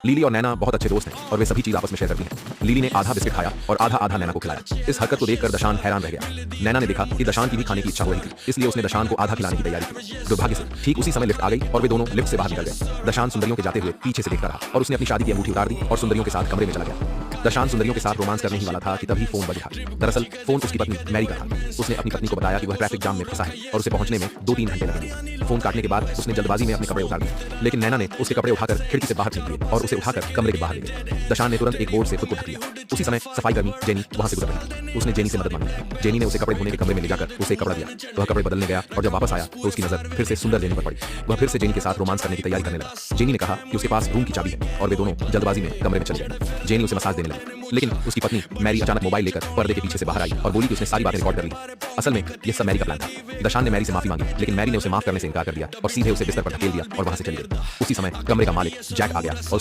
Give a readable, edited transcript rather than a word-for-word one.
लीली और नैना बहुत अच्छे दोस्त हैं और वे सभी चीज आपस में शेयर करती हैं। लीली ने आधा बिस्किट खाया और आधा आधा नैना को खिलाया। इस हरकत को देखकर दशान हैरान रह गया। नैना ने देखा कि दशान की भी खाने की इच्छा हो रही थी, इसलिए उसने दशान को आधा खिलाने की तैयारी की। दुर्भाग्य से ठीक उसी समय लिफ्ट आ गई और वे दोनों लिफ्ट से बाहर निकल गए। दशान सुंदरियों के जाते हुए पीछे से देखता रहा और उसने अपनी शादी की अंगूठी उतार दी और सुंदरियों के साथ कमरे में चला गया। दशान सुंदरियों के साथ रोमांस करने ही वाला था कि तभी फोन बज उठा। दरअसल फोन उसकी पत्नी मैरी का था। उसने अपनी पत्नी को बताया कि वह ट्रैफिक जाम में फंसा है और उसे पहुंचने में 2-3 घंटे लगेंगे। फोन काटने के बाद उसने जल्दबाजी में अपने कपड़े उतार दिए, लेकिन नैना ने उसके कपड़े उठाकर खिड़की से बाहर फेंक दिए और उसे उठाकर कमरे के बाहर ले गए। दशान ने तुरंत एक बोर्ड से खुद को ढक लिया। उसी समय सफाई कर्मी जेनी वहां से गुजर रही थी। उसने जेनी से मदद मांगी। जेनी ने उसे कपड़े धोने के कमरे में ले जाकर उसे एक कपड़ा दिया। वह कपड़े बदलने गया और जब वापस आया तो उसकी नजर फिर से सुंदर जेनी पर पड़ी। वह फिर से जेनी के साथ रोमांस करने की तैयारी करने लगा। जेनी ने कहा कि उसके पास रूम की चाबी है और वे दोनों जल्दबाजी में कमरे में चले गए। जेनी उसे मसाज देने लगी, लेकिन उसकी पत्नी मैरी अचानक मोबाइल लेकर पर्दे के पीछे से बाहर आई और बोली कि उसने सारी बातें रिकॉर्ड कर ली। असल में यह सब मैरी का प्लान था। दशान ने मैरी से माफी मांगी, लेकिन मैरी ने उसे माफ करने से इनकार कर दिया और सीधे उसे बिस्तर पर धकेल दिया और वहां से चली गई। उसी समय कमरे का मालिक जैक आ गया और